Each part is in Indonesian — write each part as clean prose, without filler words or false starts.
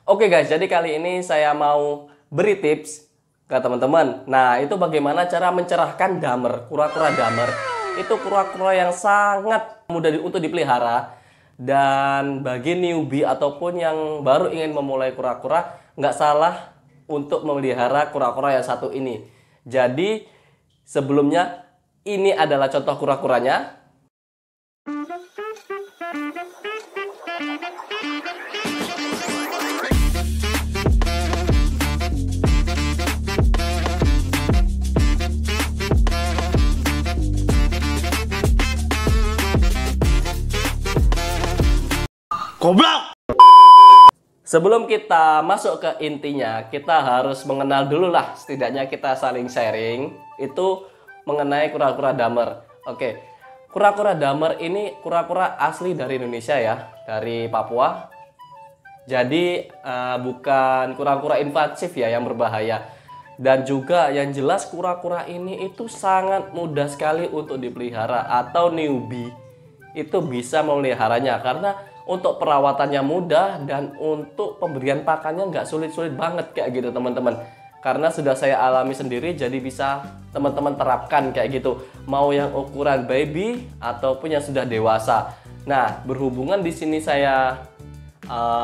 Oke guys, jadi kali ini saya mau beri tips ke teman-teman. Nah, itu bagaimana cara mencerahkan damer, kura-kura damer. Itu kura-kura yang sangat mudah untuk dipelihara. Dan bagi newbie ataupun yang baru ingin memulai kura-kura, nggak salah untuk memelihara kura-kura yang satu ini. Jadi, sebelumnya ini adalah contoh kura-kuranya. Goblok! Sebelum kita masuk ke intinya, kita harus mengenal dulu lah, setidaknya kita saling sharing, itu mengenai kura-kura damer. Oke, kura-kura damer ini kura-kura asli dari Indonesia ya, dari Papua. Jadi bukan kura-kura invasif ya yang berbahaya. Dan juga yang jelas kura-kura ini itu sangat mudah sekali untuk dipelihara, atau newbie itu bisa memeliharanya karena untuk perawatannya mudah dan untuk pemberian pakannya nggak sulit-sulit banget kayak gitu teman-teman. Karena sudah saya alami sendiri, jadi bisa teman-teman terapkan kayak gitu. Mau yang ukuran baby ataupun yang sudah dewasa. Nah, berhubungan di sini saya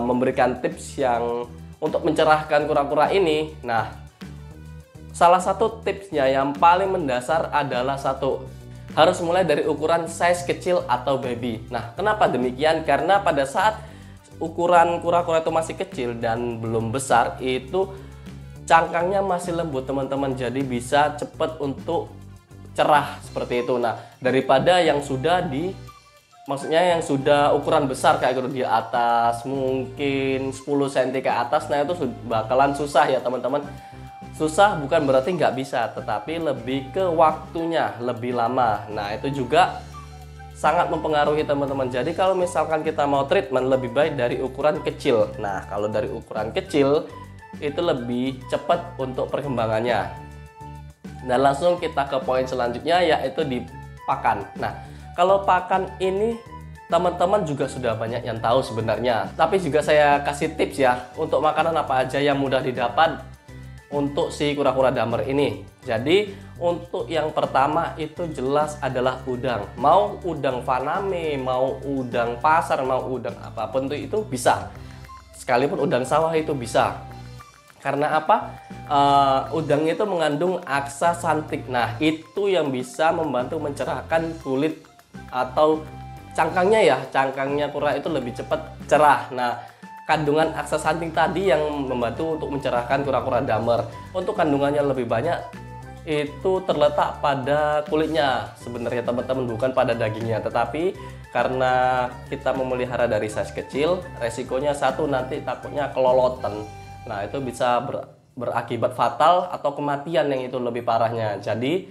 memberikan tips yang untuk mencerahkan kura-kura ini. Nah, salah satu tipsnya yang paling mendasar adalah harus mulai dari ukuran size kecil atau baby. Nah, kenapa demikian? Karena pada saat ukuran kura-kura itu masih kecil dan belum besar, itu cangkangnya masih lembut teman-teman. Jadi bisa cepat untuk cerah seperti itu. Nah, daripada yang sudah maksudnya yang sudah ukuran besar kayak gitu di atas mungkin 10 cm ke atas, nah itu bakalan susah ya teman-teman. Susah bukan berarti nggak bisa, tetapi lebih ke waktunya lebih lama. Nah, itu juga sangat mempengaruhi teman-teman. Jadi kalau misalkan kita mau treatment, lebih baik dari ukuran kecil. Nah, kalau dari ukuran kecil itu lebih cepat untuk perkembangannya. Dan langsung kita ke poin selanjutnya, yaitu di pakan. Nah, kalau pakan ini teman-teman juga sudah banyak yang tahu sebenarnya. Tapi juga saya kasih tips ya untuk makanan apa aja yang mudah didapat untuk si kura-kura damer ini. Jadi untuk yang pertama itu jelas adalah udang. Mau udang faname, mau udang pasar, mau udang apapun itu bisa. Sekalipun udang sawah itu bisa. Karena apa? Udang itu mengandung aksasantik. Nah, itu yang bisa membantu mencerahkan kulit atau cangkangnya ya. Cangkangnya kura itu lebih cepat cerah. Nah, kandungan aksasantik tadi yang membantu untuk mencerahkan kura-kura damer. Untuk kandungannya lebih banyak itu terletak pada kulitnya sebenarnya teman-teman, bukan pada dagingnya. Tetapi karena kita memelihara dari size kecil, resikonya satu, nanti takutnya kelolotan. Nah, itu bisa berakibat fatal atau kematian yang itu lebih parahnya. Jadi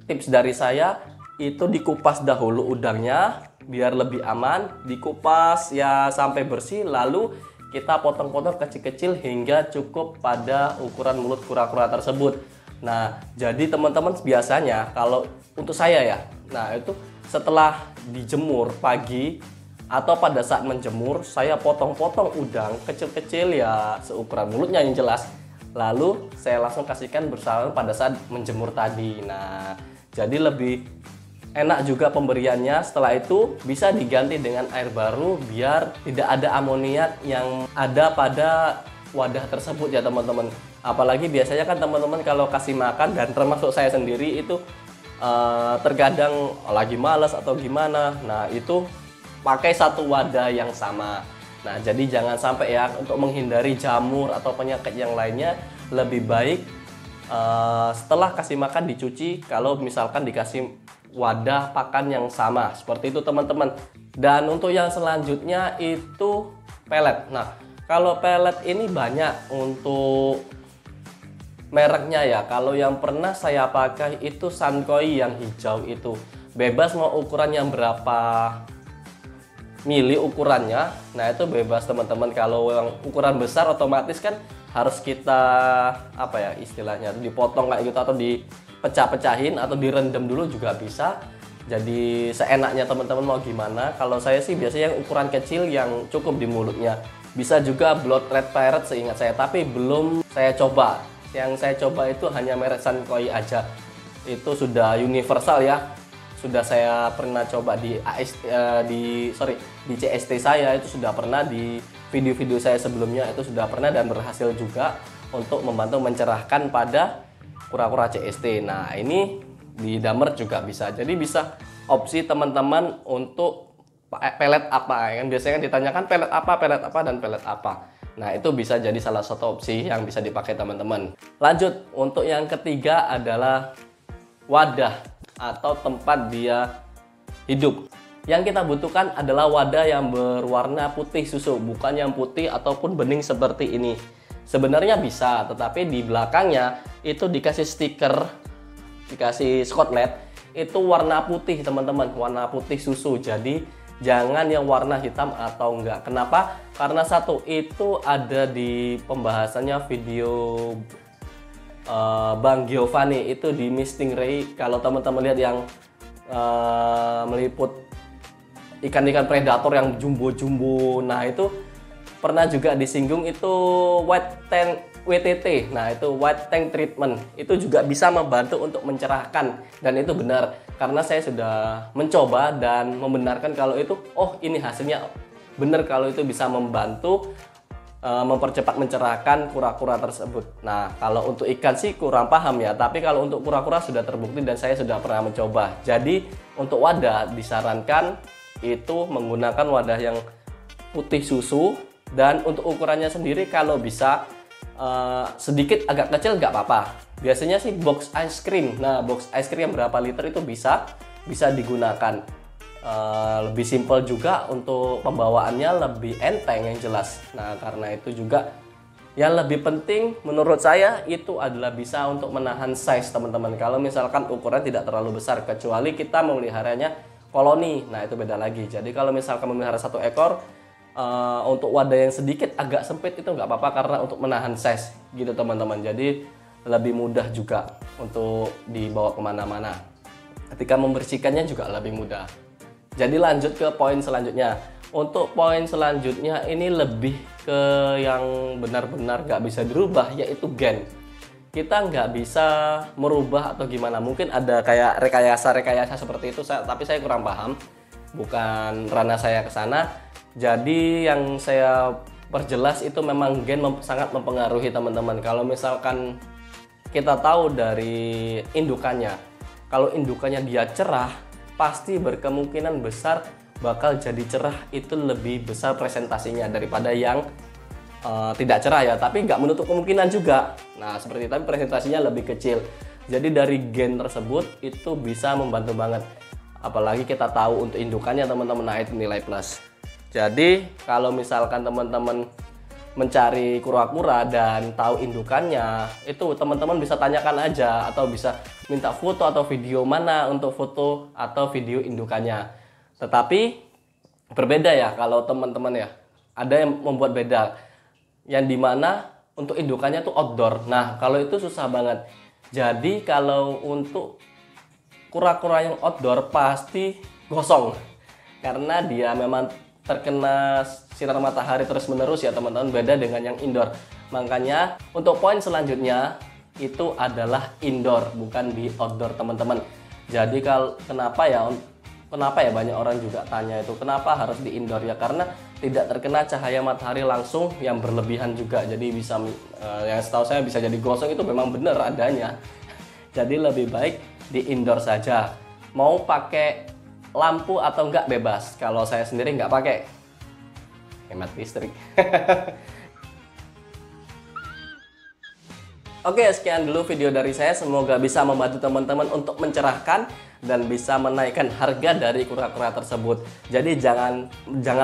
tips dari saya itu dikupas dahulu udangnya biar lebih aman, dikupas ya sampai bersih, lalu kita potong-potong kecil-kecil hingga cukup pada ukuran mulut kura-kura tersebut. Nah, jadi teman-teman biasanya kalau untuk saya ya, nah itu setelah dijemur pagi atau pada saat menjemur, saya potong-potong udang kecil-kecil ya seukuran mulutnya yang jelas. Lalu saya langsung kasihkan bersalaman pada saat menjemur tadi. Nah, jadi lebih enak juga pemberiannya. Setelah itu bisa diganti dengan air baru biar tidak ada amoniak yang ada pada wadah tersebut ya teman-teman. Apalagi biasanya kan teman-teman kalau kasih makan, dan termasuk saya sendiri itu terkadang lagi malas atau gimana. Nah, itu pakai satu wadah yang sama. Nah, jadi jangan sampai ya, untuk menghindari jamur atau penyakit yang lainnya, lebih baik setelah kasih makan dicuci kalau misalkan dikasih wadah pakan yang sama seperti itu teman-teman. Dan untuk yang selanjutnya itu pelet. Nah, kalau pelet ini banyak untuk mereknya ya. Kalau yang pernah saya pakai itu Sunkoi yang hijau itu. Bebas mau ukuran yang berapa mili ukurannya. Nah, itu bebas teman-teman. Kalau yang ukuran besar otomatis kan harus kita apa ya istilahnya, dipotong kayak gitu atau dipecah-pecahin atau direndam dulu juga bisa. Jadi seenaknya teman-teman mau gimana. Kalau saya sih biasanya yang ukuran kecil yang cukup di mulutnya. Bisa juga Blood Red Pirate seingat saya, tapi belum saya coba. Yang saya coba itu hanya merek Sunkoi aja. Itu sudah universal ya. Sudah saya pernah coba di di CST saya, itu sudah pernah, di video-video saya sebelumnya itu sudah pernah dan berhasil juga untuk membantu mencerahkan pada kura-kura CST. Nah, ini di Damer juga bisa. Jadi bisa opsi teman-teman untuk pelet apa, yang biasanya ditanyakan pelet apa dan pelet apa. Nah, itu bisa jadi salah satu opsi yang bisa dipakai teman-teman. Lanjut, untuk yang ketiga adalah wadah atau tempat dia hidup. Yang kita butuhkan adalah wadah yang berwarna putih susu, bukan yang putih ataupun bening seperti ini. Sebenarnya bisa, tetapi di belakangnya itu dikasih stiker, dikasih skotlet, itu warna putih teman-teman, warna putih susu. Jadi jangan yang warna hitam atau enggak. Kenapa? Karena satu, itu ada di pembahasannya video Bang Giovanni itu di Misting Ray. Kalau teman-teman lihat yang meliput ikan-ikan predator yang jumbo-jumbo, nah itu pernah juga disinggung itu white tank WTT. Nah, itu white tank treatment itu juga bisa membantu untuk mencerahkan, dan itu benar karena saya sudah mencoba dan membenarkan kalau itu, oh ini hasilnya benar, kalau itu bisa membantu mempercepat mencerahkan kura-kura tersebut. Nah, kalau untuk ikan sih kurang paham ya, tapi kalau untuk kura-kura sudah terbukti dan saya sudah pernah mencoba. Jadi untuk wadah disarankan itu menggunakan wadah yang putih susu, dan untuk ukurannya sendiri kalau bisa sedikit agak kecil nggak apa-apa. Biasanya sih box ice cream. Nah, box ice cream yang berapa liter itu bisa digunakan. Lebih simpel juga untuk pembawaannya, lebih enteng yang jelas. Nah, karena itu juga yang lebih penting menurut saya itu adalah bisa untuk menahan size teman-teman. Kalau misalkan ukuran tidak terlalu besar, kecuali kita memeliharanya koloni, nah itu beda lagi. Jadi kalau misalkan memelihara satu ekor, untuk wadah yang sedikit agak sempit itu nggak apa-apa, karena untuk menahan size gitu teman-teman. Jadi lebih mudah juga untuk dibawa kemana-mana. Ketika membersihkannya juga lebih mudah. Jadi lanjut ke poin selanjutnya. Untuk poin selanjutnya ini lebih ke yang benar-benar nggak bisa dirubah, yaitu gen. Kita nggak bisa merubah atau gimana. Mungkin ada kayak rekayasa seperti itu, tapi saya kurang paham. Bukan ranah saya ke sana. Jadi yang saya perjelas itu memang gen sangat mempengaruhi teman-teman. Kalau misalkan kita tahu dari indukannya, kalau indukannya dia cerah, pasti berkemungkinan besar bakal jadi cerah, itu lebih besar presentasinya daripada yang tidak cerah ya, tapi nggak menutup kemungkinan juga. Nah seperti itu, tapi presentasinya lebih kecil. Jadi dari gen tersebut itu bisa membantu banget. Apalagi kita tahu untuk indukannya teman-teman, nah itu nilai plus. Jadi kalau misalkan teman-teman mencari kura-kura dan tahu indukannya, itu teman-teman bisa tanyakan aja, atau bisa minta foto atau video mana untuk foto atau video indukannya. Tetapi berbeda ya kalau teman-teman ya, ada yang membuat beda, yang dimana untuk indukannya tuh outdoor. Nah kalau itu susah banget. Jadi kalau untuk kura-kura yang outdoor pasti gosong, karena dia memang terkena sinar matahari terus-menerus ya teman-teman, beda dengan yang indoor. Makanya untuk poin selanjutnya itu adalah indoor, bukan di outdoor teman-teman. Jadi kenapa ya banyak orang juga tanya itu kenapa harus di indoor ya, karena tidak terkena cahaya matahari langsung yang berlebihan juga. Jadi bisa yang setahu saya bisa jadi gosong, itu memang benar adanya. Jadi lebih baik di indoor saja. Mau pakai lampu atau enggak bebas. Kalau saya sendiri enggak pakai, hemat listrik. Oke, sekian dulu video dari saya. Semoga bisa membantu teman-teman untuk mencerahkan dan bisa menaikkan harga dari kura-kura tersebut. Jadi jangan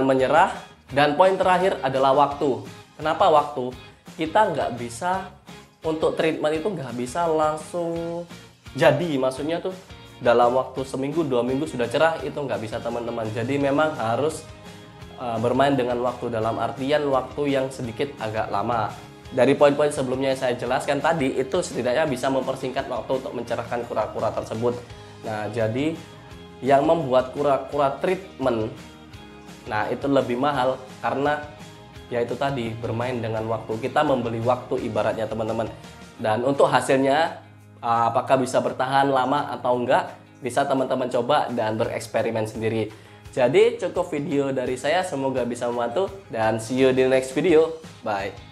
menyerah. Dan poin terakhir adalah waktu. Kenapa waktu? Kita nggak bisa untuk treatment itu nggak bisa langsung jadi. Maksudnya tuh dalam waktu seminggu 2 minggu sudah cerah, itu nggak bisa teman-teman. Jadi memang harus bermain dengan waktu, dalam artian waktu yang sedikit agak lama. Dari poin-poin sebelumnya yang saya jelaskan tadi, itu setidaknya bisa mempersingkat waktu untuk mencerahkan kura-kura tersebut. Nah jadi yang membuat kura-kura treatment, nah itu lebih mahal karena yaitu tadi bermain dengan waktu. Kita membeli waktu ibaratnya teman-teman. Dan untuk hasilnya apakah bisa bertahan lama atau enggak, bisa teman-teman coba dan bereksperimen sendiri. Jadi cukup video dari saya, semoga bisa membantu dan see you di next video. Bye.